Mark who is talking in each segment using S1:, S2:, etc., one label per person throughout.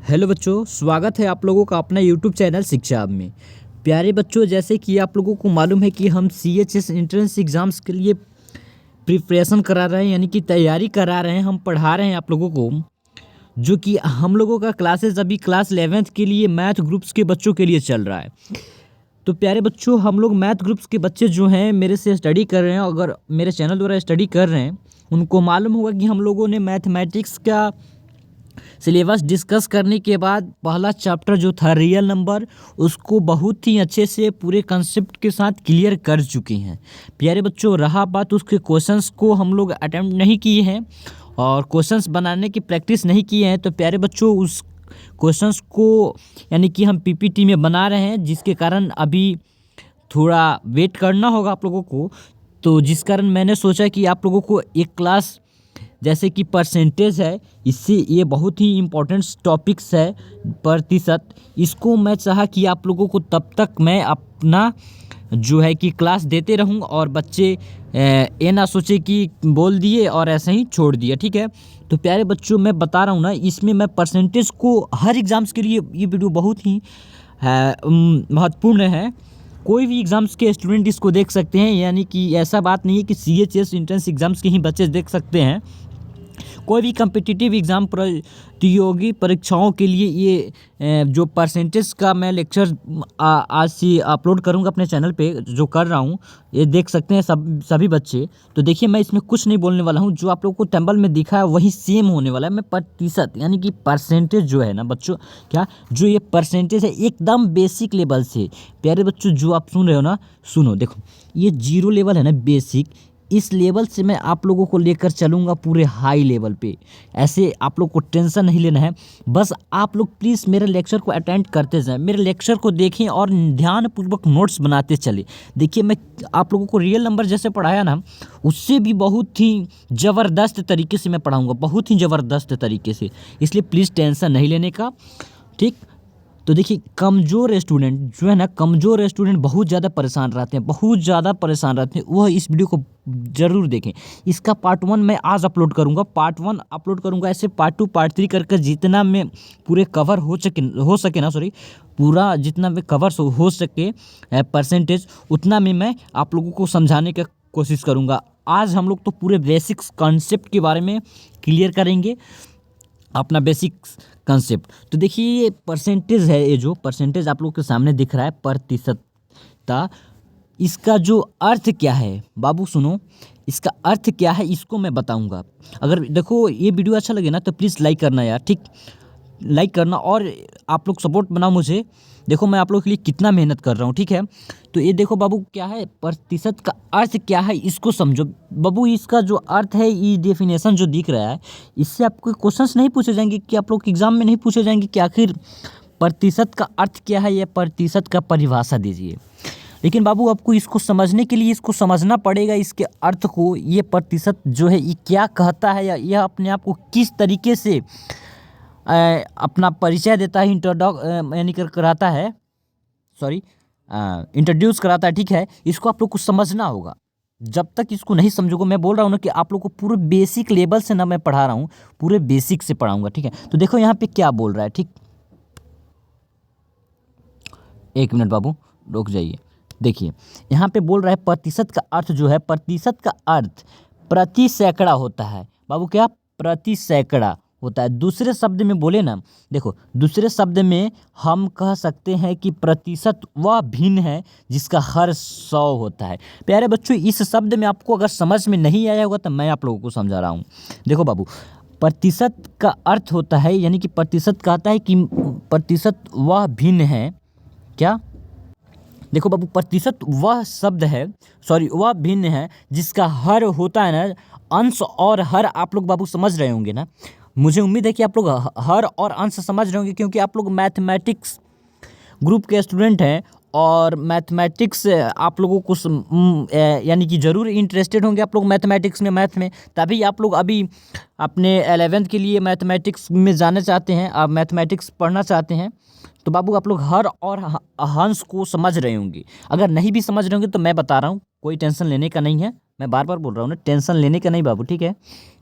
S1: Hello बच्चों, स्वागत है आप लोगों का अपना यूट्यूब चैनल शिक्षा हब में। प्यारे बच्चों, जैसे कि आप लोगों को मालूम है कि हम CHS एंट्रेंस एग्ज़ाम्स के लिए प्रिपरेशन करा रहे हैं, यानी कि तैयारी करा रहे हैं। हम पढ़ा रहे हैं आप लोगों को, जो कि हम लोगों का क्लासेस अभी क्लास 11th के लिए मैथ ग्रुप्स के बच्चों के लिए चल रहा है। तो प्यारे बच्चों, हम लोग मैथ ग्रुप्स के बच्चे जो हैं मेरे से स्टडी कर रहे हैं, अगर मेरे चैनल द्वारा स्टडी कर रहे हैं, उनको मालूम होगा कि हम लोगों ने मैथमेटिक्स का सिलेबस डिस्कस करने के बाद पहला चैप्टर जो था रियल नंबर, उसको बहुत ही अच्छे से पूरे कंसेप्ट के साथ क्लियर कर चुके हैं। प्यारे बच्चों, रहा बात उसके क्वेश्चंस को हम लोग अटेम्प्ट नहीं किए हैं और क्वेश्चंस बनाने की प्रैक्टिस नहीं किए हैं, तो प्यारे बच्चों उस क्वेश्चंस को यानी कि हम PPT में बना रहे हैं, जिसके कारण अभी थोड़ा वेट करना होगा आप लोगों को। तो जिस कारण मैंने सोचा कि आप लोगों को एक क्लास जैसे कि परसेंटेज है, इससे ये बहुत ही इम्पोर्टेंट टॉपिक्स है प्रतिशत, इसको मैं चाहा कि आप लोगों को तब तक मैं अपना जो है कि क्लास देते रहूं और बच्चे ये ना सोचे कि बोल दिए और ऐसे ही छोड़ दिया। ठीक है, तो प्यारे बच्चों, मैं बता रहा हूं ना, इसमें मैं परसेंटेज को हर एग्ज़ाम्स के लिए ये वीडियो बहुत ही महत्वपूर्ण है। कोई भी एग्ज़ाम्स के स्टूडेंट इसको देख सकते हैं, यानी कि ऐसा बात नहीं है कि CHS एंट्रेंस एग्ज़ाम्स के ही बच्चे देख सकते हैं। कोई भी कम्पिटिटिव एग्ज़ाम प्रतियोगी परीक्षाओं के लिए ये जो परसेंटेज का मैं लेक्चर आज से अपलोड करूंगा अपने चैनल पे, जो कर रहा हूं, ये देख सकते हैं सभी बच्चे। तो देखिए, मैं इसमें कुछ नहीं बोलने वाला हूं, जो आप लोगों को टेबल में दिखा है वही सेम होने वाला है। मैं प्रतिशत यानी कि परसेंटेज जो है ना बच्चों, क्या जो ये परसेंटेज है एकदम बेसिक लेवल से। प्यारे बच्चों, जो आप सुन रहे हो ना, सुनो, देखो, ये 0 लेवल है ना, बेसिक, इस लेवल से मैं आप लोगों को लेकर चलूँगा पूरे हाई लेवल पे। ऐसे आप लोग को टेंशन नहीं लेना है, बस आप लोग प्लीज़ मेरे लेक्चर को अटेंड करते जाएं, मेरे लेक्चर को देखें और ध्यानपूर्वक नोट्स बनाते चले। देखिए, मैं आप लोगों को रियल नंबर जैसे पढ़ाया ना, उससे भी बहुत ही ज़बरदस्त तरीके से मैं पढ़ाऊँगा, बहुत ही ज़बरदस्त तरीके से, इसलिए प्लीज़ टेंशन नहीं लेने का। ठीक, तो देखिए, कमज़ोर स्टूडेंट जो है ना, कमज़ोर स्टूडेंट बहुत ज़्यादा परेशान रहते हैं, बहुत ज़्यादा परेशान रहते हैं, वह इस वीडियो को ज़रूर देखें। इसका पार्ट 1 मैं आज अपलोड करूंगा, पार्ट 1 अपलोड करूंगा, ऐसे पार्ट 2 पार्ट 3 करके जितना में पूरे कवर हो सके ना, सॉरी, पूरा जितना में कवर हो सके परसेंटेज, उतना में मैं आप लोगों को समझाने की कोशिश करूँगा। आज हम लोग तो पूरे बेसिक्स कॉन्सेप्ट के बारे में क्लियर करेंगे, अपना बेसिक्स कंसेप्ट। तो देखिए, ये परसेंटेज है, ये जो परसेंटेज आप लोग के सामने दिख रहा है, प्रतिशतता, इसका जो अर्थ क्या है बाबू, सुनो, इसका अर्थ क्या है इसको मैं बताऊंगा। अगर देखो ये वीडियो अच्छा लगे ना, तो प्लीज़ लाइक करना यार, ठीक, लाइक करना, और आप लोग सपोर्ट बनाओ मुझे। देखो मैं आप लोगों के लिए कितना मेहनत कर रहा हूँ, ठीक है। तो ये देखो बाबू, क्या है प्रतिशत का अर्थ, क्या है इसको समझो बाबू। इसका जो अर्थ है, ये डेफिनेशन जो दिख रहा है, इससे आपको क्वेश्चंस नहीं पूछे जाएंगे, कि आप लोग एग्जाम में नहीं पूछे जाएंगे कि आखिर प्रतिशत का अर्थ क्या है, या प्रतिशत का परिभाषा दीजिए। लेकिन बाबू, आपको इसको समझने के लिए इसको समझना पड़ेगा, इसके अर्थ को। ये प्रतिशत जो है ये क्या कहता है, या यह अपने आप को किस तरीके से अपना परिचय देता है, यानी कराता है, सॉरी, इंट्रोड्यूस कराता है, ठीक है। इसको आप लोग को समझना होगा। जब तक इसको नहीं समझोगे, मैं बोल रहा हूँ ना कि आप लोग को पूरे बेसिक लेवल से ना मैं पढ़ा रहा हूँ, पूरे बेसिक से पढ़ाऊँगा, ठीक है। तो देखो यहाँ पे क्या बोल रहा है, ठीक, एक मिनट बाबू, रुक जाइए। देखिए, यहाँ पे बोल रहा है प्रतिशत का अर्थ जो है, प्रतिशत का अर्थ प्रति सैकड़ा होता है बाबू। क्या प्रति सैकड़ा होता है? दूसरे शब्द में बोले ना, देखो, दूसरे शब्द में हम कह सकते हैं कि प्रतिशत वह भिन्न है जिसका हर 100 होता है। प्यारे बच्चों, इस शब्द में आपको अगर समझ में नहीं आया होगा तो मैं आप लोगों को समझा रहा हूँ। देखो बाबू, प्रतिशत का अर्थ होता है, यानी कि प्रतिशत कहता है कि प्रतिशत वह भिन्न है, क्या, देखो बाबू, प्रतिशत वह शब्द है, सॉरी, वह भिन्न है जिसका हर होता है ना, अंश और हर। आप लोग बाबू समझ रहे होंगे ना, मुझे उम्मीद है कि आप लोग हर और अंश समझ रहे होंगे, क्योंकि आप लोग मैथमेटिक्स ग्रुप के स्टूडेंट हैं और मैथमेटिक्स आप लोगों को यानी कि ज़रूर इंटरेस्टेड होंगे आप लोग मैथमेटिक्स में, मैथ में, तभी आप लोग अभी अपने 11th के लिए मैथमेटिक्स में जाना चाहते हैं, आप मैथमेटिक्स पढ़ना चाहते हैं। तो बाबू, आप लोग हर और हंस को समझ रहे होंगे। अगर नहीं भी समझ रहे होंगे तो मैं बता रहा हूँ, कोई टेंशन लेने का नहीं है, मैं बार बार बोल रहा हूँ ना, टेंशन लेने का नहीं बाबू, ठीक है।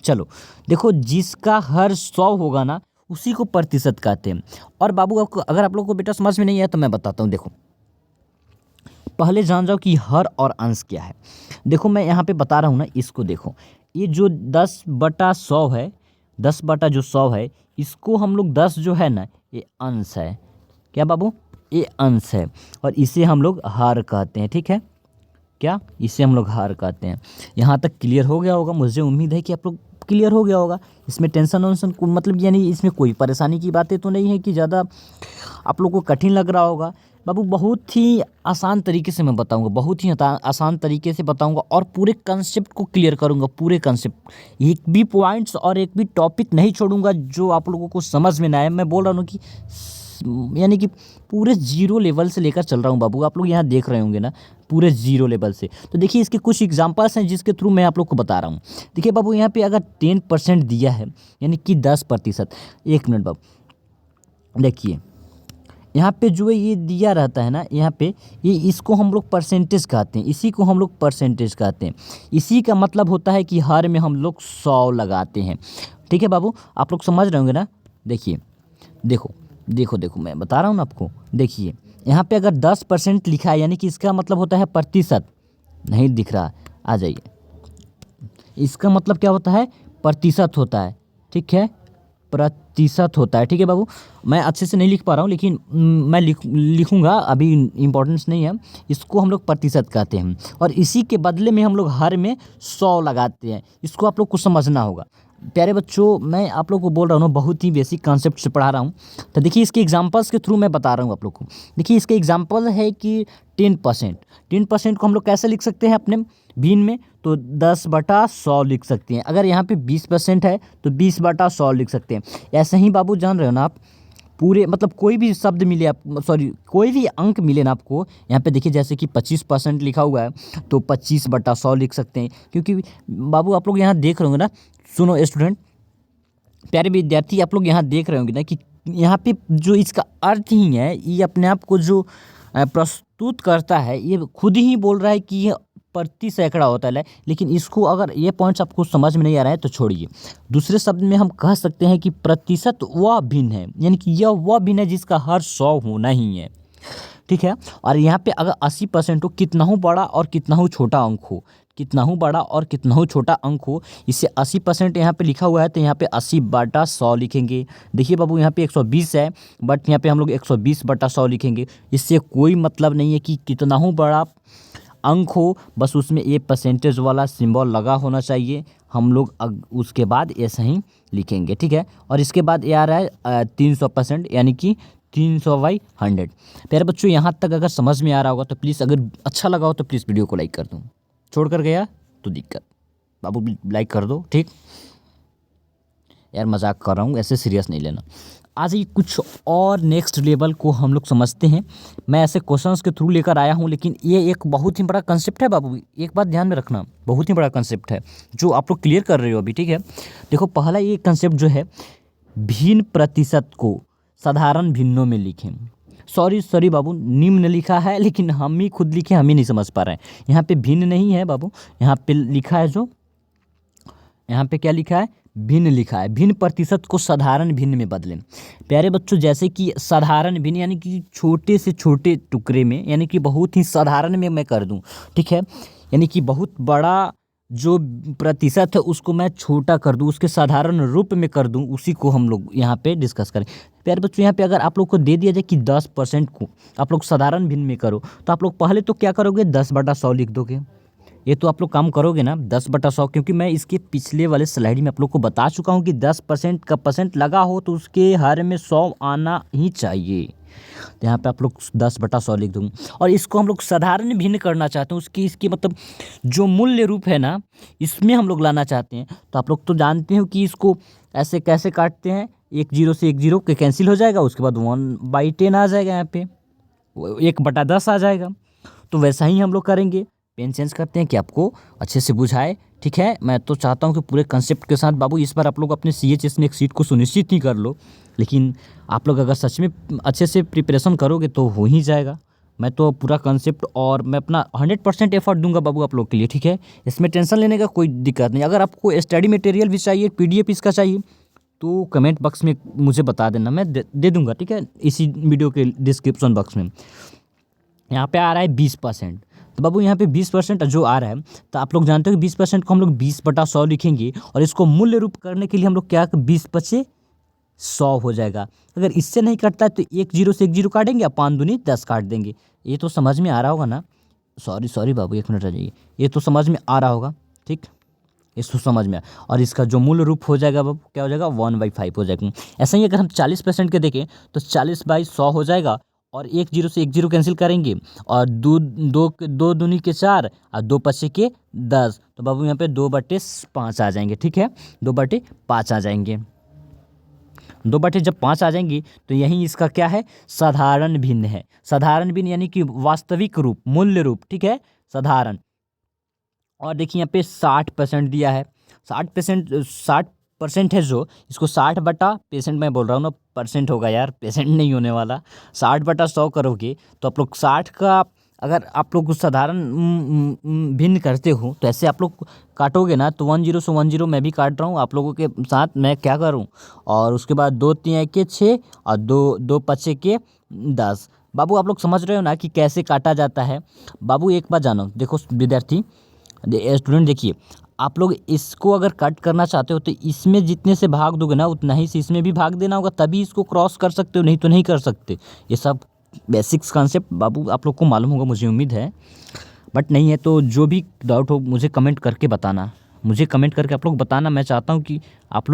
S1: चलो देखो, जिसका हर 100 होगा ना, उसी को प्रतिशत कहते हैं। और बाबू आपको अगर आप लोग को बेटा समझ में नहीं आया तो मैं बताता हूँ। देखो पहले जान जाओ कि हर और अंश क्या है। देखो मैं यहाँ पे बता रहा हूँ ना, इसको देखो, ये जो 10/100 है, 10 जो 100 है, इसको हम लोग 10 जो है ना ये अंश है। क्या बाबू? ये अंश है और इसे हम लोग हर कहते हैं। ठीक है, क्या इसे हम लोग हर कहते हैं। यहाँ तक क्लियर हो गया होगा, मुझे उम्मीद है कि आप लोग क्लियर हो गया होगा। इसमें टेंशन वेंशन को मतलब यानी इसमें कोई परेशानी की बातें तो नहीं है कि ज़्यादा आप लोग को कठिन लग रहा होगा। बाबू बहुत ही आसान तरीके से मैं बताऊंगा, बहुत ही आसान तरीके से बताऊंगा और पूरे कंसेप्ट को क्लियर करूंगा। पूरे कंसेप्ट, एक भी पॉइंट्स और एक भी टॉपिक नहीं छोड़ूंगा जो आप लोगों को समझ में ना आए। मैं बोल रहा हूँ कि यानी कि पूरे जीरो लेवल से लेकर चल रहा हूँ बाबू। आप लोग यहाँ देख रहे होंगे ना पूरे जीरो लेवल से। तो देखिए इसके कुछ एग्जांपल्स हैं जिसके थ्रू मैं आप लोग को बता रहा हूँ। देखिए बाबू यहाँ पे अगर 10% दिया है यानी कि 10%, एक मिनट बाबू देखिए यहाँ पे जो है ये दिया रहता है ना, यहाँ पे ये इसको हम लोग परसेंटेज कहते हैं, इसी को हम लोग परसेंटेज कहते हैं। इसी का मतलब होता है कि हर में हम लोग 100 लगाते हैं। ठीक है बाबू, आप लोग समझ रहे होंगे ना। देखिए देखो देखो देखो मैं बता रहा हूँ ना आपको। देखिए यहाँ पे अगर 10% लिखा है यानी कि इसका मतलब होता है प्रतिशत। नहीं दिख रहा, आ जाइए। इसका मतलब क्या होता है? प्रतिशत होता है। ठीक है, प्रतिशत होता है। ठीक है बाबू, मैं अच्छे से नहीं लिख पा रहा हूँ लेकिन मैं लिखूँगा, अभी इम्पोर्टेंस नहीं है। इसको हम लोग प्रतिशत कहते हैं और इसी के बदले में हम लोग हर में 100 लगाते हैं। इसको आप लोग को समझना होगा। प्यारे बच्चों, मैं आप लोग को बोल रहा हूँ ना, बहुत ही बेसिक कॉन्सेप्ट से पढ़ा रहा हूँ। तो देखिए इसके एग्जांपल्स के थ्रू मैं बता रहा हूँ आप लोग को। देखिए इसके एग्जांपल है कि 10% को हम लोग कैसे लिख सकते हैं अपने भिन्न में, तो 10/100 लिख सकते हैं। अगर यहाँ पे 20% है तो 20/100 लिख सकते हैं। ऐसे ही बाबू जान रहे हो ना आप, पूरे मतलब कोई भी शब्द मिले आप, सॉरी कोई भी अंक मिले ना आपको, यहाँ पे देखिए जैसे कि 25% लिखा हुआ है तो 25/100 लिख सकते हैं। क्योंकि बाबू आप लोग यहाँ देख रहे होंगे ना, सुनो स्टूडेंट, प्यारे विद्यार्थी, आप लोग यहाँ देख रहे होंगे ना कि यहाँ पे जो इसका अर्थ ही है, ये अपने आप को जो प्रस्तुत करता है, ये खुद ही बोल रहा है कि ये प्रति सैकड़ा होता है। लेकिन इसको अगर ये पॉइंट्स आपको समझ में नहीं आ रहा है तो छोड़िए। दूसरे शब्द में हम कह सकते हैं कि प्रतिशत वह भिन्न है, यानी कि यह वह भिन्न है जिसका हर 100 होना ही है। ठीक है, और यहाँ पे अगर 80% हो, कितना हो बड़ा और कितना हो छोटा अंक हो, कितना हो बड़ा और कितना हो छोटा अंक हो, इससे 80% यहाँ पे लिखा हुआ है तो यहाँ पे 80/100 लिखेंगे। देखिए बाबू यहाँ पे 120 है बट यहाँ पे हम लोग 120/100 लिखेंगे। इससे कोई मतलब नहीं है कि कितना हो बड़ा अंक हो, बस उसमें ये परसेंटेज वाला सिंबल लगा होना चाहिए। हम लोग उसके बाद ऐसा ही लिखेंगे। ठीक है, और इसके बाद ये आ रहा है 300% यानी कि 300/100। प्यारे बच्चों, यहाँ तक अगर समझ में आ रहा होगा तो प्लीज़, अगर अच्छा लगा हो तो प्लीज़ वीडियो को लाइक कर दो। छोड़ कर गया तो दिक्कत, बाबू लाइक कर दो। ठीक यार, मजाक कर रहा हूँ, ऐसे सीरियस नहीं लेना। आज ही कुछ और नेक्स्ट लेवल को हम लोग समझते हैं। मैं ऐसे क्वेश्चंस के थ्रू लेकर आया हूँ, लेकिन ये एक बहुत ही बड़ा कंसेप्ट है बाबू। एक बात ध्यान में रखना, बहुत ही बड़ा कंसेप्ट है जो आप लोग क्लियर कर रहे हो अभी। ठीक है, देखो पहला ये कंसेप्ट जो है, भिन्न प्रतिशत को साधारण भिन्नों में लिखें। सॉरी बाबू, निम्न लिखा है लेकिन हम ही खुद लिखे, हम ही नहीं समझ पा रहे हैं। यहाँ पे भिन्न नहीं है बाबू, यहाँ पे लिखा है जो, यहाँ पे क्या लिखा है? भिन्न लिखा है। भिन्न प्रतिशत को साधारण भिन्न में बदलें। प्यारे बच्चों, जैसे कि साधारण भिन्न यानी कि छोटे से छोटे टुकड़े में, यानी कि बहुत ही साधारण में मैं कर दूं। ठीक है, यानी कि बहुत बड़ा जो प्रतिशत है उसको मैं छोटा कर दूं, उसके साधारण रूप में कर दूं, उसी को हम लोग यहाँ पे डिस्कस करें। प्यारे बच्चों, यहाँ पे अगर आप लोग को दे दिया जाए कि 10% को आप लोग साधारण भिन्न में करो, तो आप लोग पहले तो क्या करोगे? 10/100 लिख दोगे। ये तो आप लोग काम करोगे ना 10/100, क्योंकि मैं इसके पिछले वाले स्लाइड में आप लोग को बता चुका हूँ कि 10% का परसेंट लगा हो तो उसके हर में 100 आना ही चाहिए। तो यहाँ पे आप लोग 10/100 लिख दूँगा। और इसको हम लोग साधारण भिन्न करना चाहते हैं, इसकी मतलब जो मूल्य रूप है ना, इसमें हम लोग लाना चाहते हैं। तो आप लोग तो जानते हो कि इसको ऐसे कैसे काटते हैं, 1 0 से 1 0 के कैंसिल हो जाएगा, उसके बाद 1/10 आ जाएगा, यहाँ पे 1/10 आ जाएगा। तो वैसा ही हम लोग करेंगे। पेन चेंज करते हैं कि आपको अच्छे से बुझाए। ठीक है, मैं तो चाहता हूं कि पूरे कंसेप्ट के साथ बाबू इस बार आप लोग अपने CHS में एक सीट को सुनिश्चित ही कर लो, लेकिन आप लोग अगर सच में अच्छे से प्रिपरेशन करोगे तो हो ही जाएगा। मैं तो पूरा कंसेप्ट और मैं अपना 100% एफर्ट दूंगा बाबू आप लोग के लिए। ठीक है, इसमें टेंशन लेने का कोई दिक्कत नहीं। अगर आपको स्टडी मटेरियल भी चाहिए, PDF इसका चाहिए, तो कमेंट बॉक्स में मुझे बता देना, मैं दे दूँगा, ठीक है, इसी वीडियो के डिस्क्रिप्शन बॉक्स में। यहाँ पे आ रहा है 20%, तो बाबू यहाँ पे 20% जो आ रहा है, तो आप लोग जानते हो कि 20% को हम लोग 20/100 लिखेंगे, और इसको मूल्य रूप करने के लिए हम लोग क्या 20×100 हो जाएगा। अगर इससे नहीं कटता है तो एक जीरो से एक जीरो काटेंगे, 5 दूनी 10 काट देंगे। ये तो समझ में आ रहा होगा ना? सॉरी बाबू, 1 मिनट रह जाइए, ये तो समझ में आ रहा होगा, ठीक, इसको समझ में। और इसका जो मूल रूप हो जाएगा बाबू क्या हो जाएगा, 1/5 हो जाएगा। ऐसा ही अगर हम 40% के देखें तो 40/100 हो जाएगा, और एक जीरो से एक जीरो कैंसिल करेंगे, और दो दूनी के 4 और 2×5 के 10, तो बाबू यहाँ पे 2/5 आ जाएंगे, ठीक है, 2/5 आ जाएंगे। 2/5 आ जाएंगी तो यही इसका क्या है, साधारण भिन्न है। साधारण भिन्न यानी कि वास्तविक रूप, मूल्य रूप, ठीक है, साधारण। और देखिए यहाँ पे 60% दिया है, 60% है जो, इसको 60/% मैं बोल रहा हूँ ना, परसेंट होगा यार, पेशेंट नहीं होने वाला। 60/100 करोगे तो आप लोग 60 का, अगर आप लोग साधारण भिन्न करते हो तो ऐसे आप लोग काटोगे ना, तो 10 से 10 मैं भी काट रहा हूँ आप लोगों के साथ, मैं क्या करूँ। और उसके बाद 2 3 के 6 और 2 5 के 10। बाबू आप लोग समझ रहे हो ना कि कैसे काटा जाता है। बाबू एक बात जानो, देखो विद्यार्थी स्टूडेंट, देखिए आप लोग इसको अगर कट करना चाहते हो तो इसमें जितने से भाग दोगे ना उतना ही से इसमें भी भाग देना होगा, तभी इसको क्रॉस कर सकते हो, नहीं तो नहीं कर सकते। ये सब बेसिक्स कॉन्सेप्ट बाबू आप लोग को मालूम होगा, मुझे उम्मीद है। बट नहीं है तो जो भी डाउट हो मुझे कमेंट करके बताना, मुझे कमेंट करके आप लोग बताना। मैं चाहता हूँ कि आप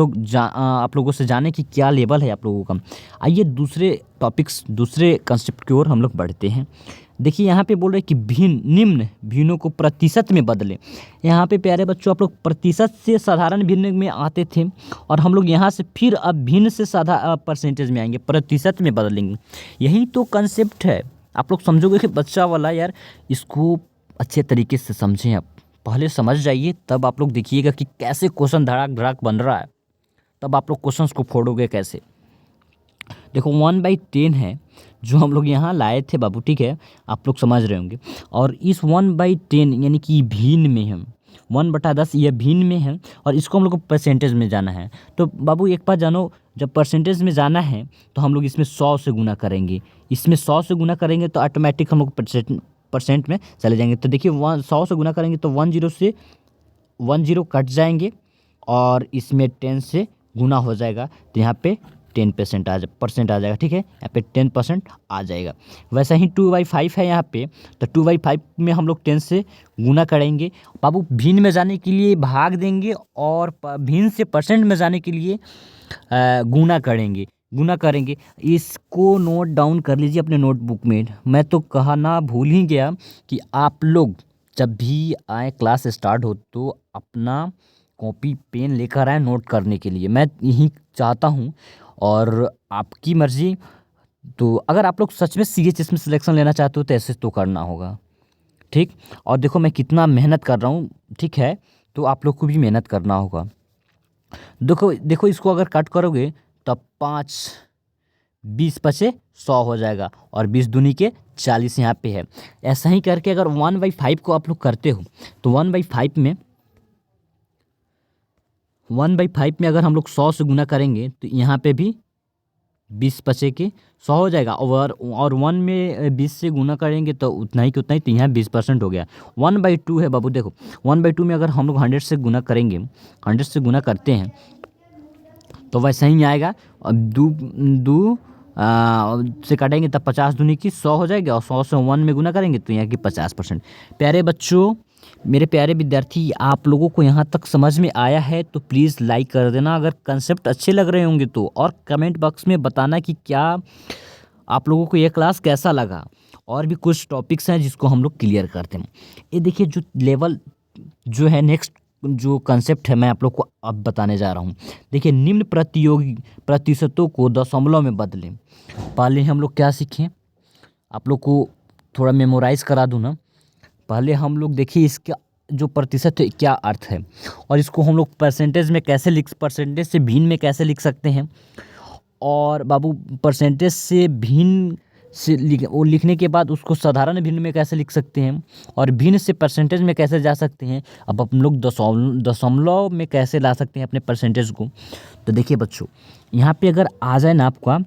S1: लोगों से जाने कि क्या लेवल है आप लोगों का। आइए दूसरे टॉपिक्स, दूसरे कंसेप्ट की ओर हम लोग बढ़ते हैं। देखिए यहाँ पे बोल रहे हैं कि निम्न भिन्नों को प्रतिशत में बदलें। यहाँ पे प्यारे बच्चों आप लोग प्रतिशत से साधारण भिन्न में आते थे, और हम लोग यहाँ से फिर अब भिन्न से परसेंटेज में आएंगे, प्रतिशत में बदलेंगे। यही तो कंसेप्ट है, आप लोग समझोगे कि बच्चा वाला यार, इसको अच्छे तरीके से समझें। आप पहले समझ जाइए, तब आप लोग देखिएगा कि कैसे क्वेश्चन धड़ाक धड़ाक बन रहा है, तब आप लोग क्वेश्चंस को फोड़ोगे कैसे। देखो 1/10 है जो हम लोग यहाँ लाए थे बाबू, ठीक है, आप लोग समझ रहे होंगे। और इस 1/10 यानी कि भिन्न में है, 1/10 यह भिन्न में है, और इसको हम लोग को परसेंटेज में जाना है। तो बाबू एक बात जानो, जब परसेंटेज में जाना है तो हम लोग इसमें 100 से गुना करेंगे, इसमें 100 से गुना करेंगे तो ऑटोमेटिक हम लोग परसेंट में चले जाएंगे। तो देखिए 100 से गुना करेंगे तो 10 से 10 कट जाएंगे, और इसमें 10 से गुना हो जाएगा, तो यहाँ पे 10% परसेंट आ जाएगा, ठीक है, यहाँ पे 10% आ जाएगा। वैसा ही 2/5 है यहाँ पे, तो 2/5 में हम लोग 10 से गुना करेंगे बाबू, भिन्न में जाने के लिए भाग देंगे, और भिन्न से परसेंट में जाने के लिए गुना करेंगे। इसको नोट डाउन कर लीजिए अपने नोटबुक में। मैं तो कहना भूल ही गया कि आप लोग जब भी आए, क्लास स्टार्ट हो, तो अपना कॉपी पेन लेकर आए नोट करने के लिए, मैं यही चाहता हूँ। और आपकी मर्ज़ी, तो अगर आप लोग सच में CHS में सिलेक्शन लेना चाहते हो तो ऐसे तो करना होगा, ठीक। और देखो मैं कितना मेहनत कर रहा हूँ, ठीक है, तो आप लोग को भी मेहनत करना होगा। देखो इसको अगर कट करोगे तब 5 20×100 हो जाएगा, और 20 दूनी के 40 यहाँ पे है। ऐसा ही करके अगर 1/5 को आप लोग करते हो तो 1/5 में अगर हम लोग 100 से गुना करेंगे तो यहाँ पे भी 20×100 हो जाएगा, और 1 में 20 से गुना करेंगे तो उतना ही, तो यहाँ 20% हो गया। 1/2 है बाबू, देखो 1/2 में अगर हम लोग 100 से गुना करेंगे, 100 से गुना करते हैं तो वैसा ही आएगा। अब दो से काटेंगे तब 50 दूनी की 100 हो जाएगी, और 100 से 1 में गुना करेंगे तो यहाँ की 50%। प्यारे बच्चों, मेरे प्यारे विद्यार्थी, आप लोगों को यहाँ तक समझ में आया है तो प्लीज़ लाइक कर देना अगर कंसेप्ट अच्छे लग रहे होंगे तो, और कमेंट बॉक्स में बताना कि क्या आप लोगों को ये क्लास कैसा लगा। और भी कुछ टॉपिक्स हैं जिसको हम लोग क्लियर करते हैं। ये देखिए जो लेवल जो है, नेक्स्ट जो कंसेप्ट है मैं आप लोग को अब बताने जा रहा हूँ। देखिए निम्न प्रतियोगी प्रतिशतों को दशमलव में बदलें। पहले हम लोग क्या सीखें, आप लोग को थोड़ा मेमोराइज़ करा दूँ ना। पहले हम लोग देखिए इसका जो प्रतिशत है क्या अर्थ है, और इसको हम लोग परसेंटेज से भिन्न में कैसे लिख सकते हैं। और बाबू परसेंटेज से भिन्न से वो लिखने के बाद उसको साधारण भिन्न में कैसे लिख सकते हैं और भिन्न से परसेंटेज में कैसे जा सकते हैं। अब हम लोग दशमलव में कैसे ला सकते हैं अपने परसेंटेज को। तो देखिए बच्चों, यहाँ पे अगर आ जाए ना आपका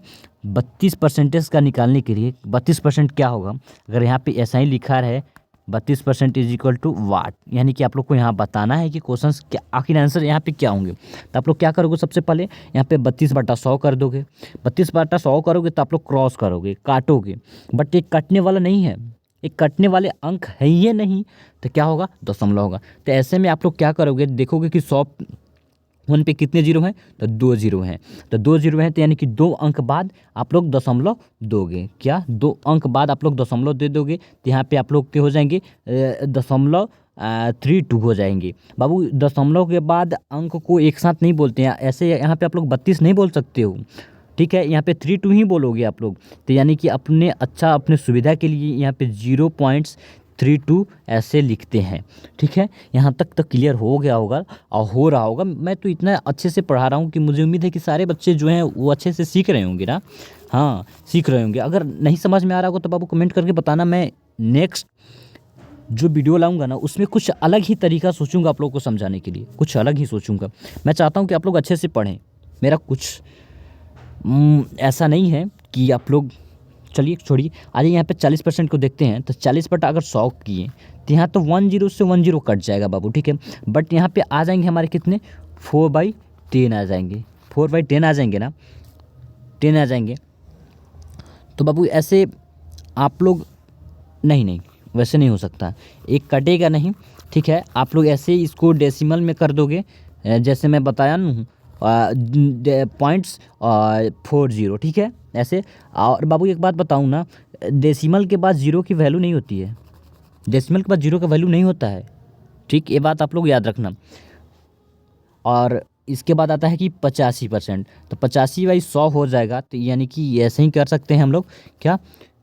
S1: 32% का निकालने के लिए, 32% क्या होगा, अगर यहाँ पे ऐसा ही लिखा है 32% इज इक्वल टू वाट, यानी कि आप लोग को यहाँ बताना है कि क्वेश्चन क्या आखिर आंसर यहाँ पे क्या होंगे। तो आप लोग क्या करोगे, सबसे पहले यहाँ पे 32/100 कर दोगे। 32/100 करोगे तो आप लोग क्रॉस करोगे, काटोगे, बट एक कटने वाला नहीं है, एक कटने वाले अंक है ये नहीं, तो क्या होगा, दशमलव होगा। तो ऐसे में आप लोग क्या करोगे, देखोगे कि 100 पे कितने जीरो हैं, तो 2 जीरो हैं। तो 2 जीरो हैं तो यानी कि 2 अंक बाद आप लोग दशमलव दोगे। क्या 2 अंक बाद आप लोग दशमलव दे दोगे, तो यहाँ पे आप लोग के हो जाएंगे 0.32 हो जाएंगे। बाबू दशमलव के बाद अंक को एक साथ नहीं बोलते हैं, ऐसे यहाँ पे आप लोग 32 नहीं बोल सकते हो, ठीक है, यहाँ पे 32 ही बोलोगे आप लोग। तो यानी कि अपने सुविधा के लिए यहाँ पे 0.32 ऐसे लिखते हैं, ठीक है। यहाँ तक तो क्लियर हो गया होगा और हो रहा होगा। मैं तो इतना अच्छे से पढ़ा रहा हूँ कि मुझे उम्मीद है कि सारे बच्चे जो हैं वो अच्छे से सीख रहे होंगे ना। हाँ, सीख रहे होंगे। अगर नहीं समझ में आ रहा होगा तो बाबू कमेंट करके बताना, मैं नेक्स्ट जो वीडियो लाऊंगा ना उसमें कुछ अलग ही तरीका सोचूंगा आप लोगों को समझाने के लिए, कुछ अलग ही सोचूंगा। मैं चाहता हूँ कि आप लोग अच्छे से पढ़ें। मेरा कुछ ऐसा नहीं है कि आप लोग, चलिए छोड़िए, आज यहाँ पे 40% को देखते हैं। तो 40 अगर 100 किए तो यहाँ तो 10 से 10 कट जाएगा बाबू, ठीक है। बट यहाँ पे आ जाएंगे हमारे कितने, 4/10 आ जाएंगे, 4/10 आ जाएंगे ना, 10 आ जाएंगे। तो बाबू ऐसे आप लोग नहीं, वैसे नहीं हो सकता, एक कटेगा नहीं, ठीक है। आप लोग ऐसे इसको डेसिमल में कर दोगे, जैसे मैं बताया ना, 0.40, ठीक है, ऐसे। और बाबू एक बात बताऊँ ना, डेसिमल के बाद 0 की वैल्यू नहीं होती है, डेसिमल के बाद 0 का वैल्यू नहीं होता है, ठीक, ये बात आप लोग याद रखना। और इसके बाद आता है कि 85%, तो 85/100 हो जाएगा। तो यानी कि ऐसे ही कर सकते हैं हम लोग, क्या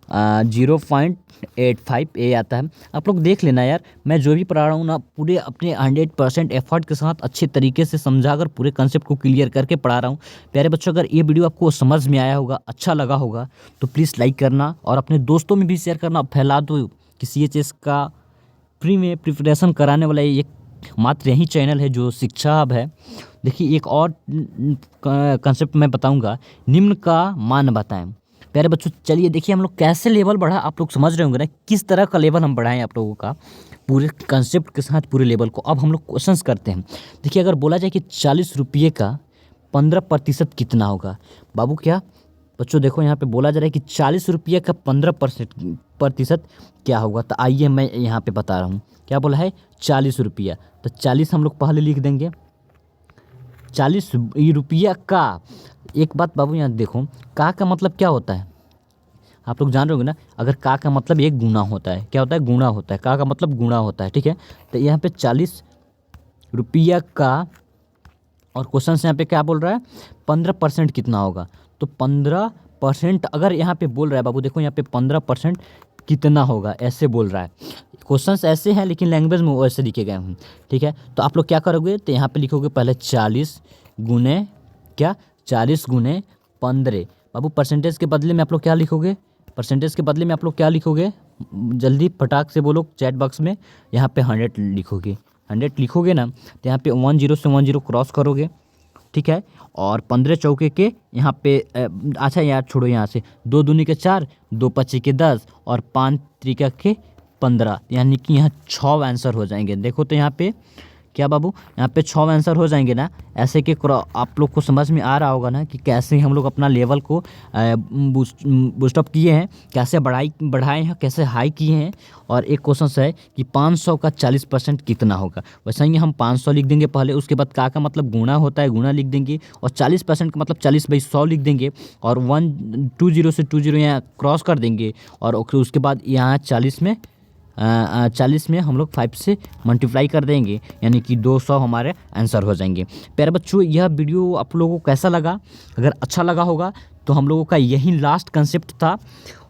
S1: 0.85 ए आता है। आप लोग देख लेना यार, मैं जो भी पढ़ा रहा हूँ ना पूरे अपने 100% एफर्ट के साथ अच्छे तरीके से समझाकर पूरे कंसेप्ट को क्लियर करके पढ़ा रहा हूँ। प्यारे बच्चों, अगर ये वीडियो आपको समझ में आया होगा, अच्छा लगा होगा, तो प्लीज़ लाइक करना और अपने दोस्तों में भी शेयर करना, फैला दो कि CHS का फ्री में प्रिपरेशन कराने वाला एक मात्र यही चैनल है जो शिक्षा हब है। देखिए एक और कंसेप्ट मैं बताऊँगा, निम्न का मान बताएं। प्यारे बच्चों चलिए देखिए हम लोग कैसे लेवल बढ़ा, आप लोग समझ रहे होंगे ना किस तरह का लेवल हम बढ़ाएं आप लोगों का, पूरे कंसेप्ट के साथ पूरे लेवल को। अब हम लोग क्वेश्चंस करते हैं। देखिए अगर बोला जाए कि 40 रुपये का 15% कितना होगा, बाबू क्या बच्चों देखो यहाँ पे बोला जा रहा है कि 40 रुपये का 15% क्या होगा। तो आइए मैं यहाँ पे बता रहा हूँ, क्या बोला है 40 रुपया, तो 40 हम लोग पहले लिख देंगे, 40 रुपया का। एक बात बाबू यहाँ देखो, का मतलब क्या होता है, आप लोग जान रहे होंगे ना। अगर का मतलब एक गुना होता है, क्या होता है, गुना होता है, का मतलब गुना होता है, ठीक है। तो यहाँ पे 40 रुपया का, और क्वेश्चन से यहाँ पे क्या बोल रहा है 15% कितना होगा। तो 15% अगर यहाँ पे बोल रहा है बाबू, देखो यहाँ पे 15% कितना होगा ऐसे बोल रहा है। क्वेश्चंस ऐसे हैं लेकिन लैंग्वेज में वैसे लिखे गए हैं, ठीक है। तो आप लोग क्या करोगे, तो यहाँ पे लिखोगे पहले 40 गुने क्या, 40 गुने 15। बाबू परसेंटेज के बदले में आप लोग क्या लिखोगे, परसेंटेज के बदले में आप लोग क्या लिखोगे, जल्दी फटाक से बोलो चैट बॉक्स में, यहाँ पे 100 लिखोगे। 100 लिखोगे ना तो यहाँ पे 10 से 10 क्रॉस करोगे, ठीक है। और 15 चौके के यहाँ पे अच्छा यार छोड़ो, यहाँ से 2 दूनी के 4, 2 पच्ची के 10 और 5 त्रिका के 15, यानी कि यहाँ 6 आंसर हो जाएंगे। देखो तो यहाँ पे क्या बाबू, यहाँ पे 6 आंसर हो जाएंगे ना। ऐसे के आप लोग को समझ में आ रहा होगा ना कि कैसे हम लोग अपना लेवल को बूस्टअप किए हैं, कैसे बढ़ाए हैं, कैसे हाई किए हैं। और एक क्वेश्चन है कि 500 का 40% कितना होगा। वैसे ही हम 500 लिख देंगे पहले, उसके बाद का मतलब गुणा होता है, गुणा लिख देंगे, और 40% का मतलब 40/100 लिख देंगे, और 120 से 20 यहाँ क्रॉस कर देंगे, और उसके बाद यहाँ 40 में हम लोग 5 से मल्टीप्लाई कर देंगे, यानी कि 200 हमारे आंसर हो जाएंगे। प्यारे बच्चों यह वीडियो आप लोगों को कैसा लगा, अगर अच्छा लगा होगा तो हम लोगों का यही लास्ट कंसेप्ट था,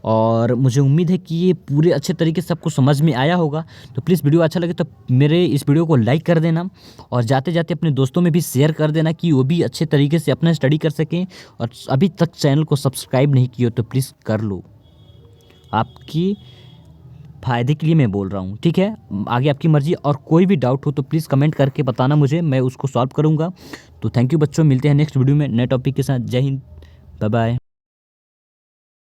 S1: और मुझे उम्मीद है कि ये पूरे अच्छे तरीके से आपको समझ में आया होगा। तो प्लीज़ वीडियो अच्छा लगे तो मेरे इस वीडियो को लाइक कर देना, और जाते जाते अपने दोस्तों में भी शेयर कर देना कि वो भी अच्छे तरीके से अपना स्टडी कर सकें। और अभी तक चैनल को सब्सक्राइब नहीं किया तो प्लीज़ कर लो। आपकी फ़ायदे के लिए मैं बोल रहा हूँ, ठीक है। आगे आपकी मर्ज़ी, और कोई भी डाउट हो तो प्लीज़ कमेंट करके बताना मुझे, मैं उसको सॉल्व करूँगा। तो थैंक यू बच्चों, मिलते हैं नेक्स्ट वीडियो में नए टॉपिक के साथ। जय हिंद, बाय बाय।